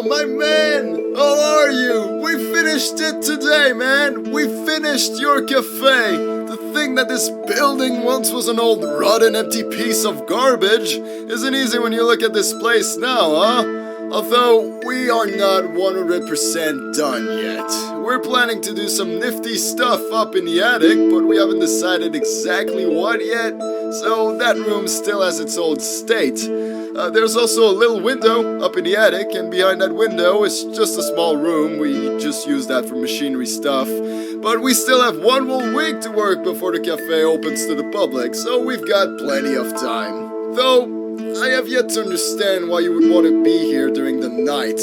my man! How are you? We finished it today, man! We finished your cafe! To think that this building once was an old rotten empty piece of garbage isn't easy when you look at this place now, huh? Although, we are not 100% done yet. We're planning to do some nifty stuff up in the attic, but we haven't decided exactly what yet, so that room still has its old state. There's also a little window up in the attic, and behind that window is just a small room. We just use that for machinery stuff. But we still have one whole week to work before the cafe opens to the public, so we've got plenty of time. Though, I have yet to understand why you would want to be here during the night.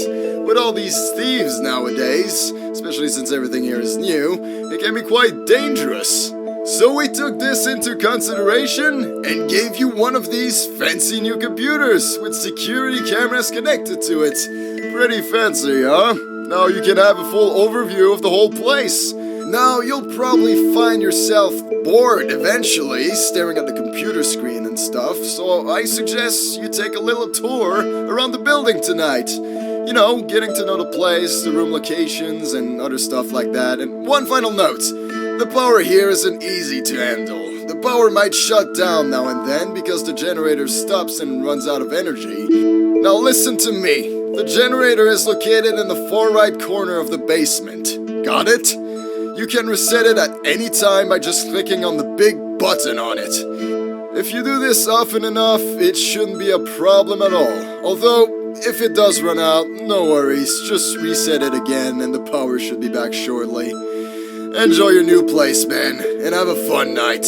With all these thieves nowadays, especially since everything here is new, it can be quite dangerous. So we took this into consideration and gave you one of these fancy new computers with security cameras connected to it. Pretty fancy, huh? Now you can have a full overview of the whole place. Now you'll probably find yourself bored eventually, staring at the computer screen and stuff, so I suggest you take a little tour around the building tonight. You know, getting to know the place, the room locations, and other stuff like that. And one final note. The power here isn't easy to handle. The power might shut down now and then because the generator stops and runs out of energy. Now listen to me. The generator is located in the far right corner of the basement. Got it? You can reset it at any time by just clicking on the big button on it. If you do this often enough, it shouldn't be a problem at all. Although, if it does run out, no worries, just reset it again and the power should be back shortly. Enjoy your new place, man, and have a fun night.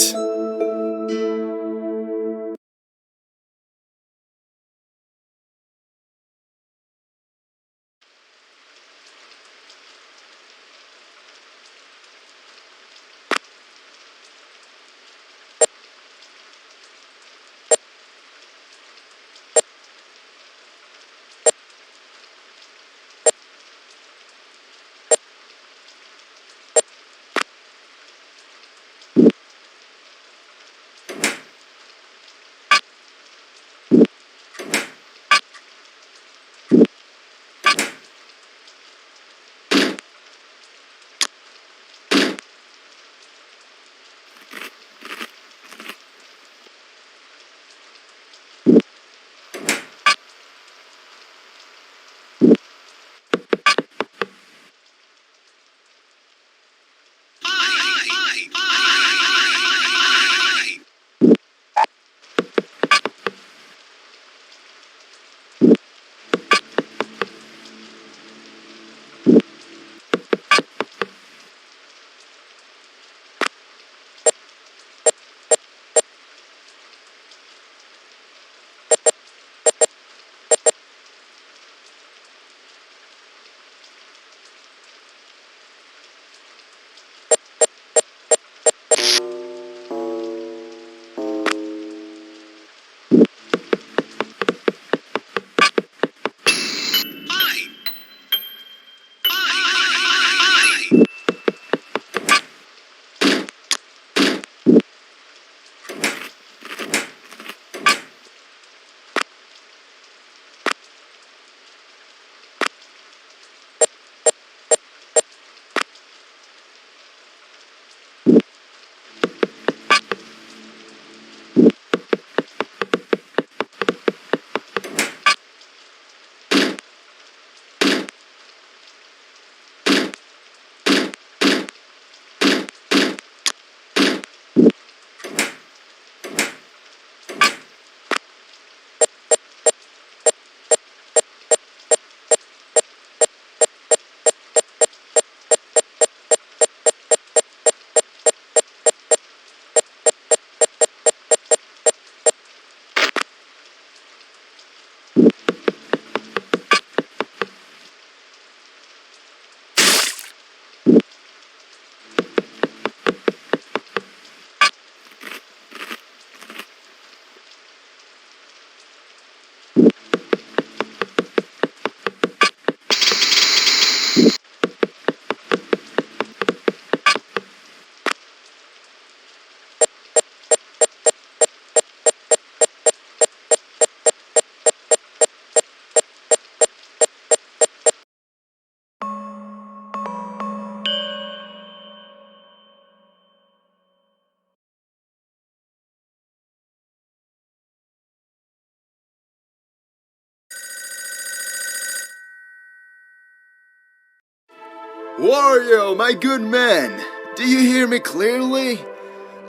Wario, my good man, do you hear me clearly?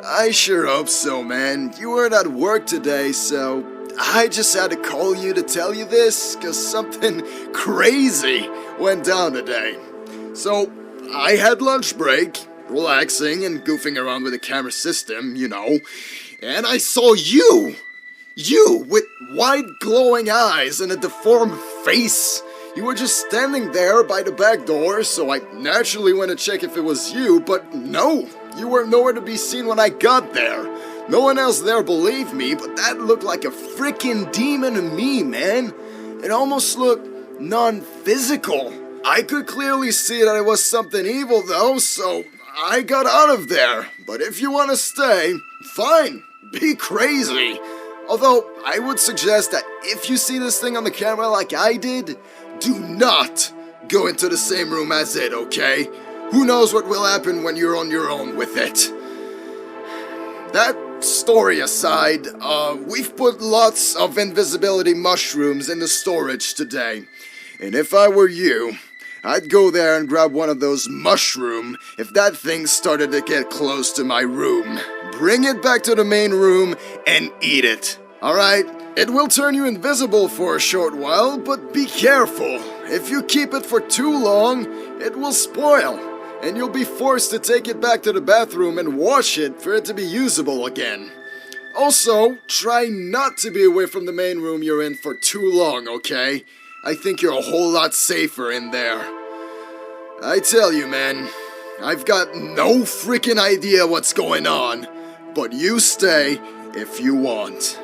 I sure hope so, man. You weren't at work today, so I just had to call you to tell you this, cause something crazy went down today. So, I had lunch break, relaxing and goofing around with the camera system, you know, and I saw you! You, with wide glowing eyes and a deformed face. You were just standing there by the back door, so I naturally went to check if it was you, but no, you were nowhere to be seen when I got there. No one else there believed me, but that looked like a freaking demon to me, man. It almost looked non-physical. I could clearly see that it was something evil though, so I got out of there. But if you want to stay, fine, be crazy. Although, I would suggest that if you see this thing on the camera like I did, do not go into the same room as it, okay? Who knows what will happen when you're on your own with it. That story aside, we've put lots of invisibility mushrooms in the storage today. And if I were you, I'd go there and grab one of those mushroom if that thing started to get close to my room. Bring it back to the main room and eat it. Alright? It will turn you invisible for a short while, but be careful. If you keep it for too long, it will spoil, and you'll be forced to take it back to the bathroom and wash it for it to be usable again. Also, try not to be away from the main room you're in for too long, okay? I think you're a whole lot safer in there. I tell you, man, I've got no freaking idea what's going on, but you stay if you want.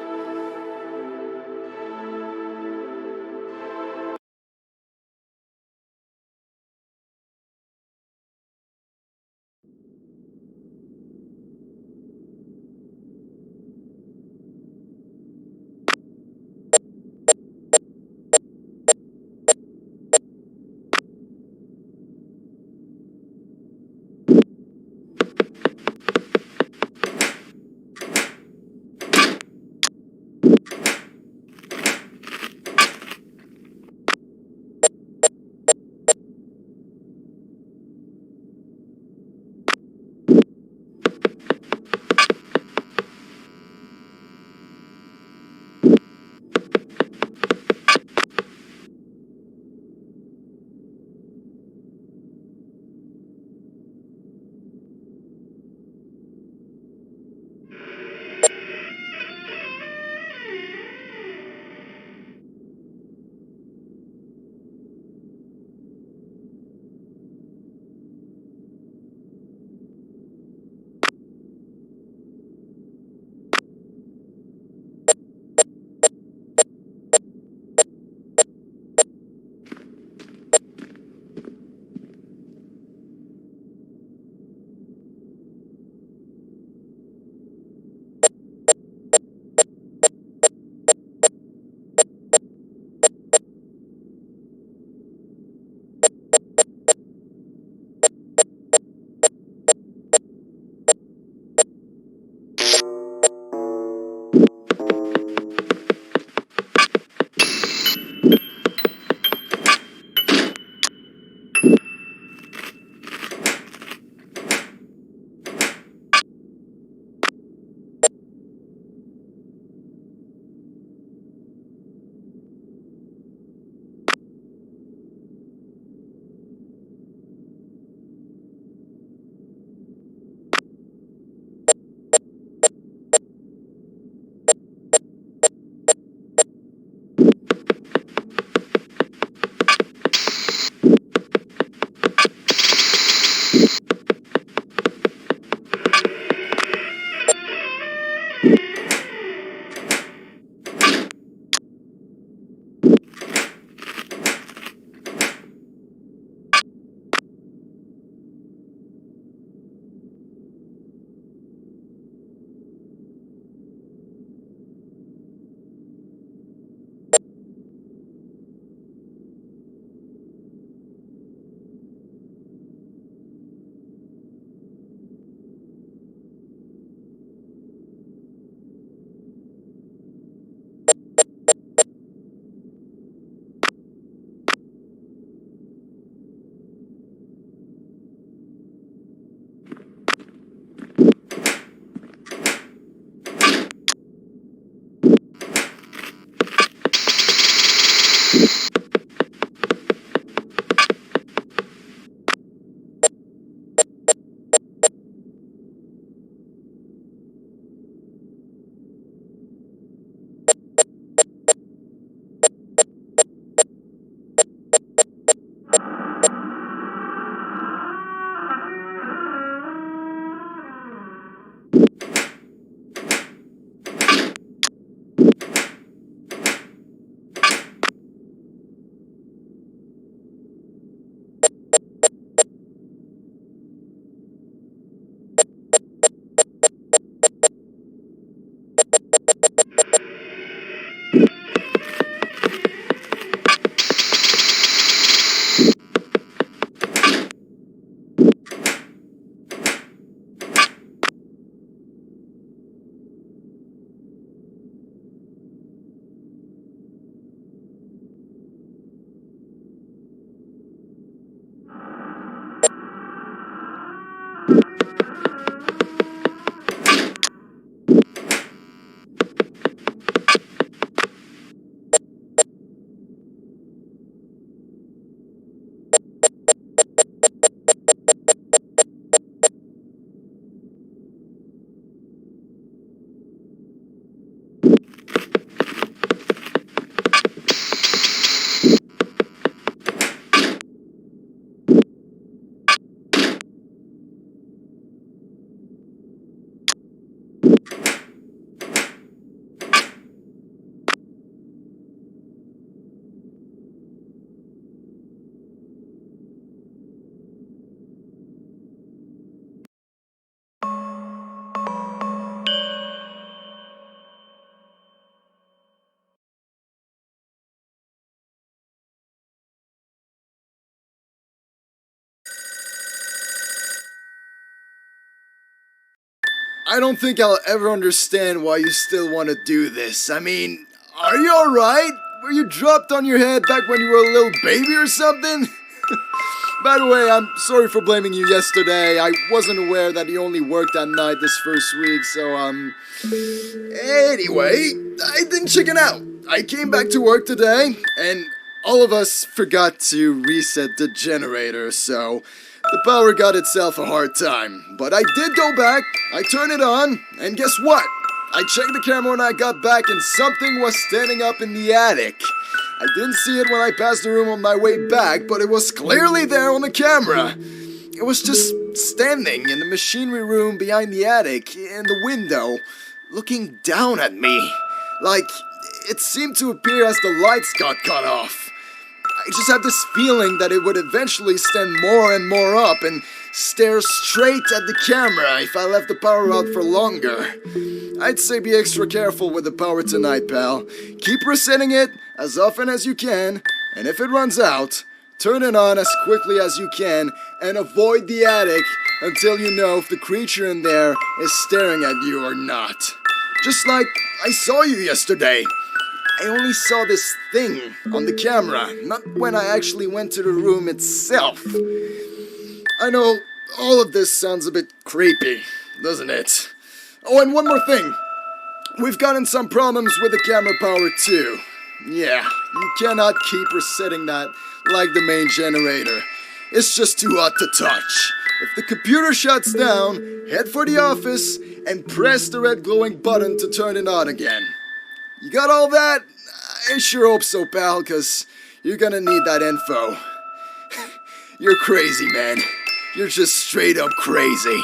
I don't think I'll ever understand why you still want to do this. I mean, are you alright? Were you dropped on your head back when you were a little baby or something? By the way, I'm sorry for blaming you yesterday. I wasn't aware that you only worked at night this first week, so, Anyway, I didn't chicken out. I came back to work today, and all of us forgot to reset the generator, so the power got itself a hard time. But I did go back, I turned it on, and guess what? I checked the camera when I got back, and something was standing up in the attic. I didn't see it when I passed the room on my way back, but it was clearly there on the camera. It was just standing in the machinery room behind the attic, in the window, looking down at me. Like, it seemed to appear as the lights got cut off. I just had this feeling that it would eventually stand more and more up and stare straight at the camera if I left the power out for longer. I'd say be extra careful with the power tonight, pal. Keep resetting it as often as you can, and if it runs out, turn it on as quickly as you can and avoid the attic until you know if the creature in there is staring at you or not. Just like I saw you yesterday. I only saw this thing on the camera, not when I actually went to the room itself. I know all of this sounds a bit creepy, doesn't it? Oh, and one more thing. We've gotten some problems with the camera power too. Yeah, you cannot keep resetting that like the main generator. It's just too hot to touch. If the computer shuts down, head for the office and press the red glowing button to turn it on again. You got all that? I sure hope so, pal, cause you're gonna need that info. You're crazy, man. You're just straight up crazy.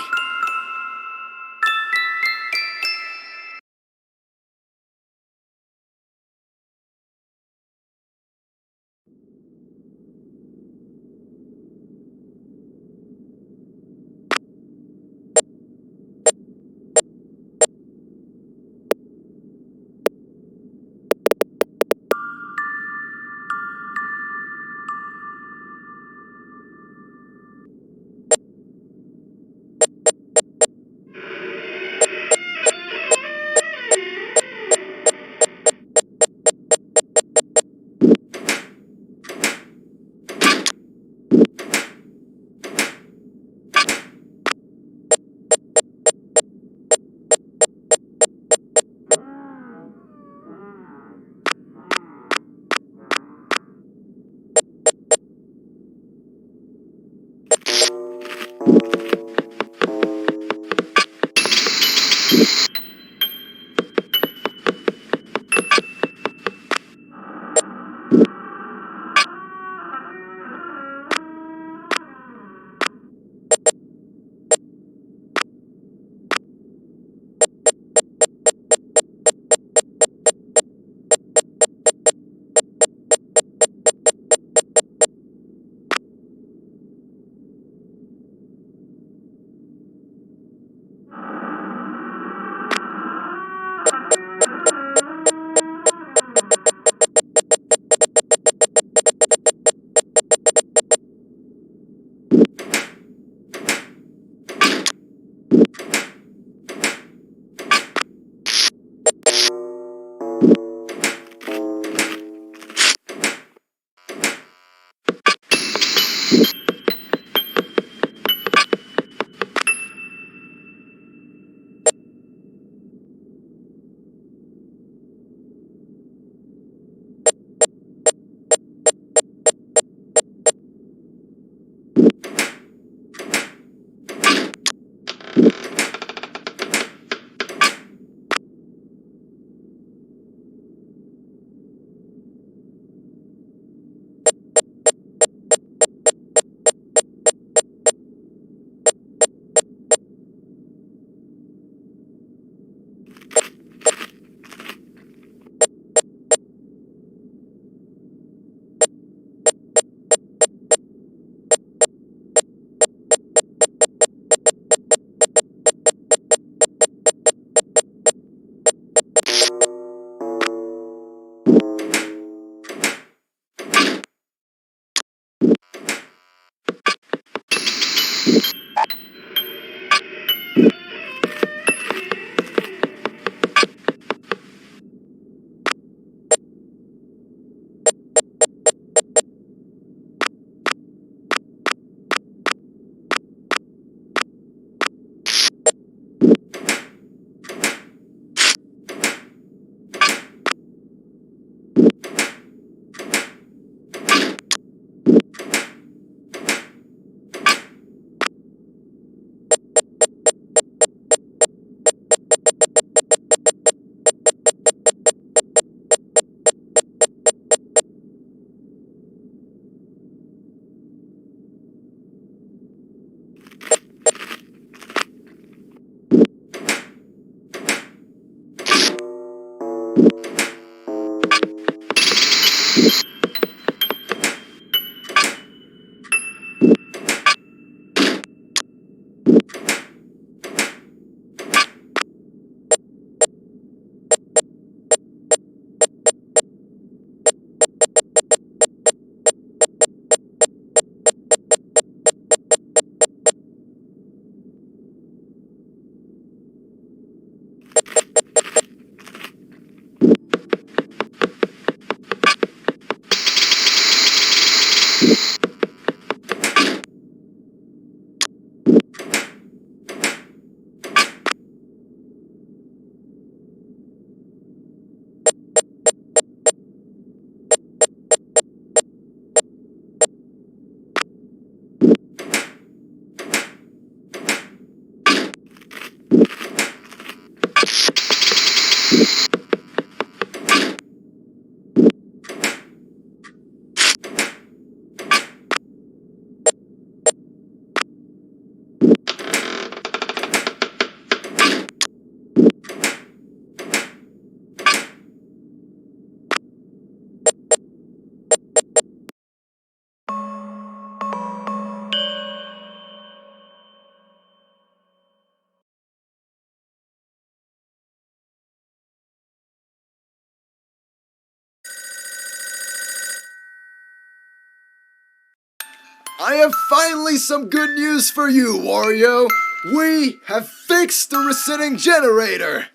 I have finally some good news for you, Wario. We have fixed the resetting generator.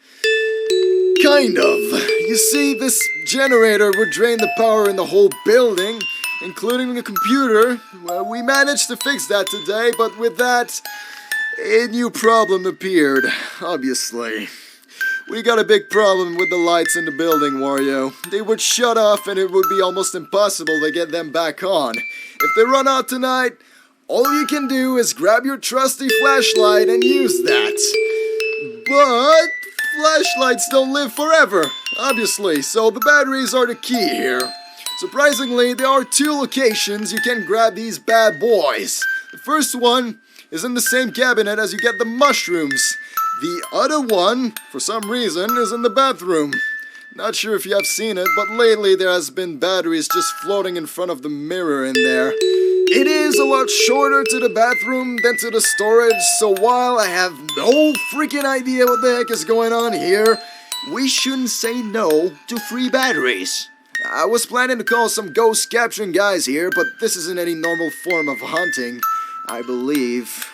Kind of. You see, this generator would drain the power in the whole building, including the computer. Well, we managed to fix that today, but with that, a new problem appeared, obviously. We got a big problem with the lights in the building, Wario. They would shut off and it would be almost impossible to get them back on. If they run out tonight, all you can do is grab your trusty flashlight and use that. But flashlights don't live forever, obviously, so the batteries are the key here. Surprisingly, there are 2 locations you can grab these bad boys. The first one is in the same cabinet as you get the mushrooms. The other one, for some reason, is in the bathroom. Not sure if you have seen it, but lately there has been batteries just floating in front of the mirror in there. It is a lot shorter to the bathroom than to the storage, so while I have no freaking idea what the heck is going on here, we shouldn't say no to free batteries. I was planning to call some ghost capturing guys here, but this isn't any normal form of hunting, I believe.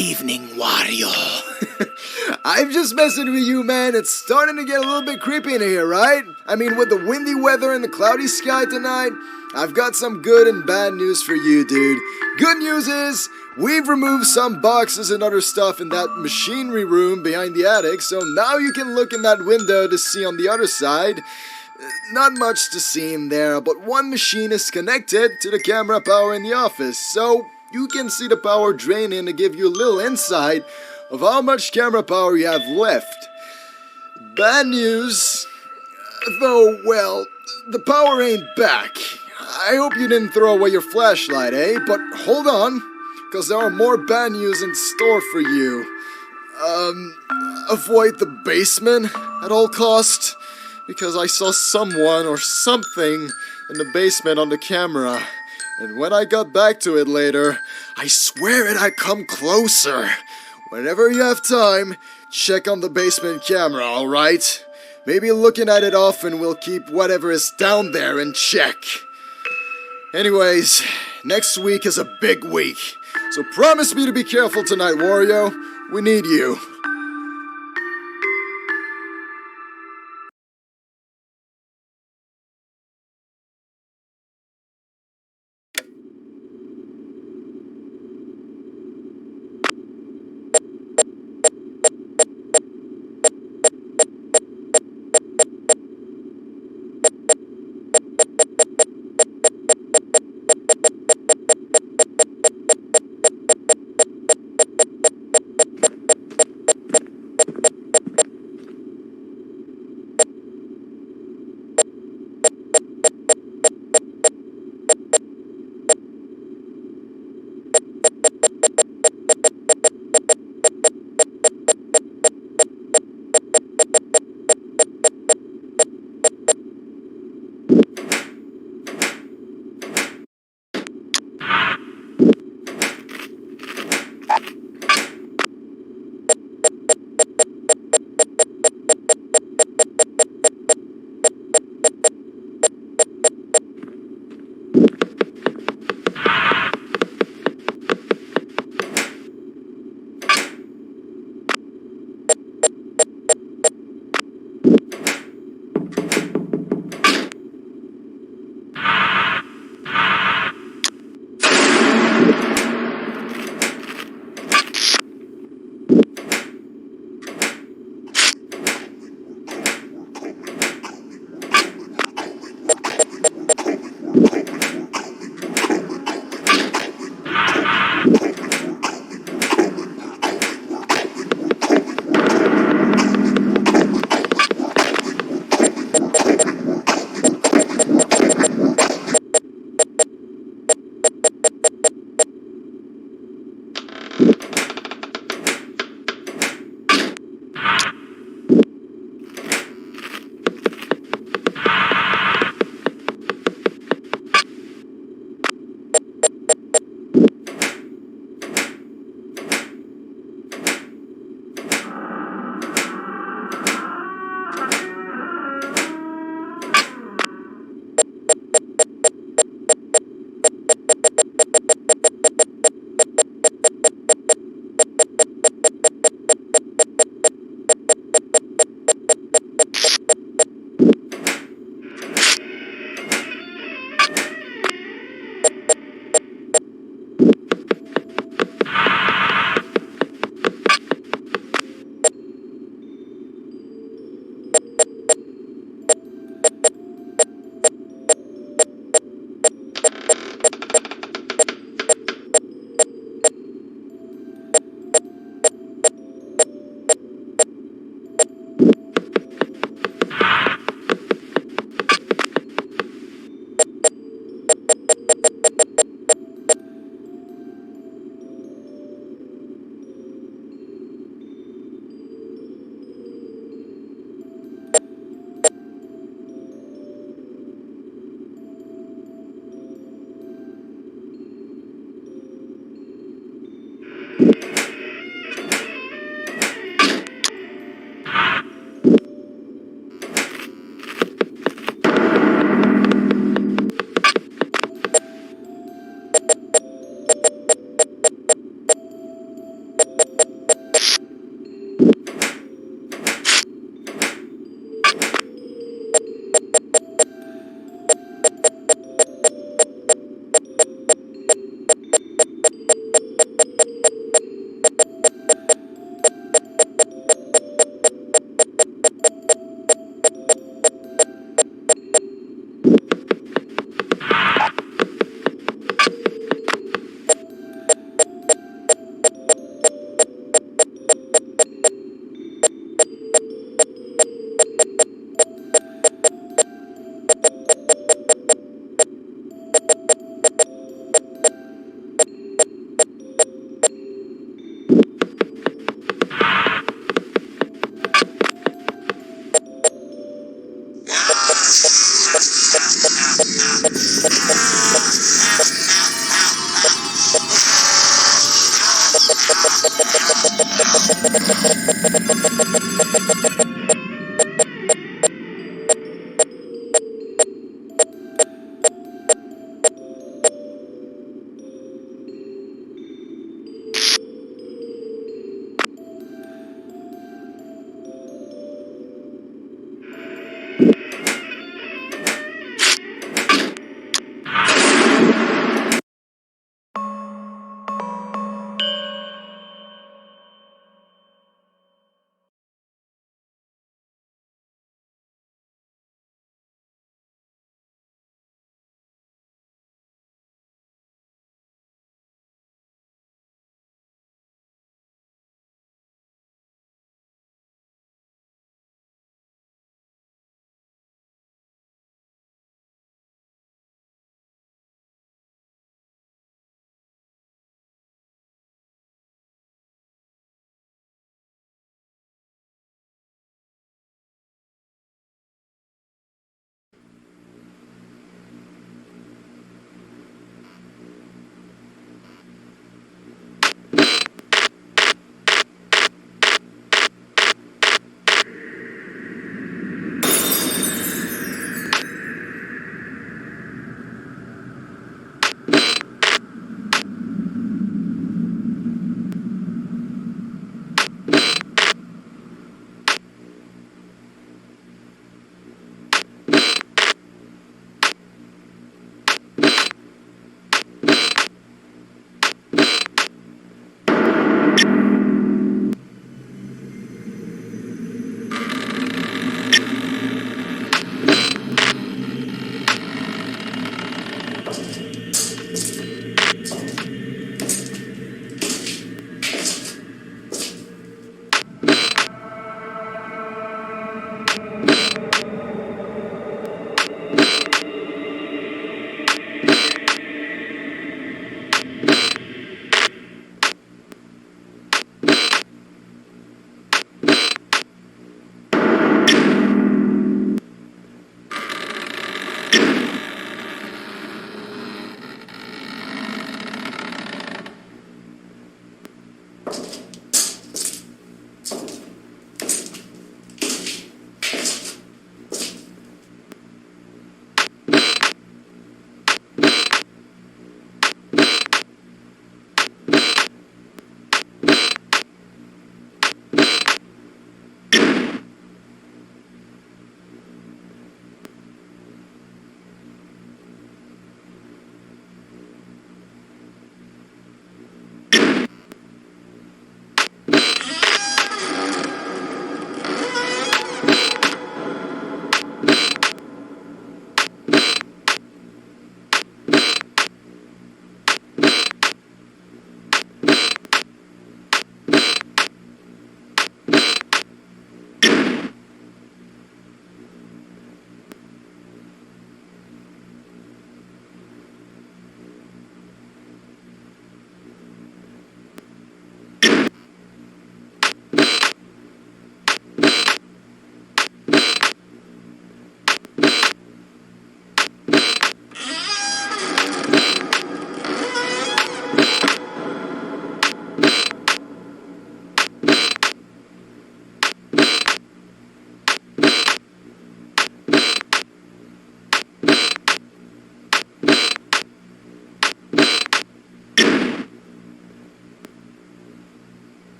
evening, Wario. I'm just messing with you, man. It's starting to get a little bit creepy in here, right? I mean, with the windy weather and the cloudy sky tonight, I've got some good and bad news for you, dude. Good news is, we've removed some boxes and other stuff in that machinery room behind the attic, so now you can look in that window to see on the other side. Not much to see in there, but one machine is connected to the camera power in the office, so you can see the power draining to give you a little insight of how much camera power you have left. Bad news, though, well, the power ain't back. I hope you didn't throw away your flashlight, eh? But hold on, because there are more bad news in store for you. Avoid the basement at all costs, because I saw someone or something in the basement on the camera. And when I got back to it later, I swear it had come closer. Whenever you have time, check on the basement camera, alright? Maybe looking at it often will keep whatever is down there in check. Anyways, next week is a big week, so promise me to be careful tonight, Wario. We need you.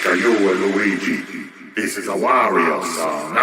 To you and Luigi, this is a Wario song.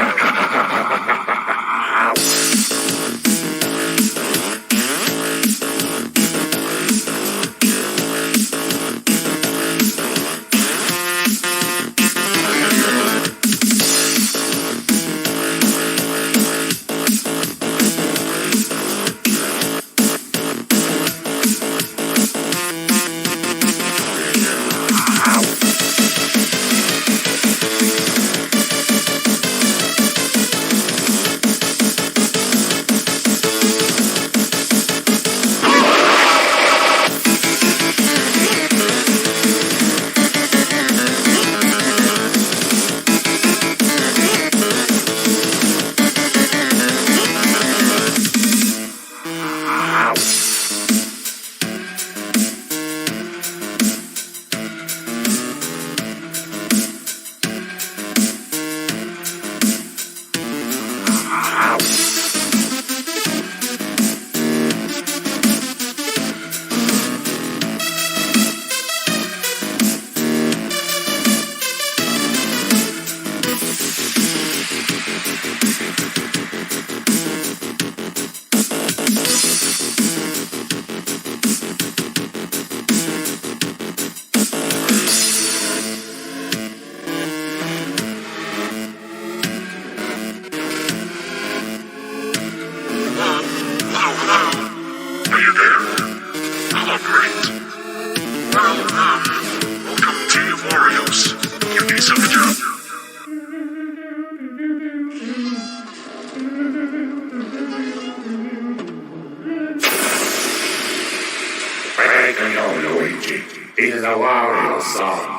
Welcome to Wario's. You need some job. Break on your Luigi. This is a Wario song.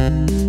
Bye.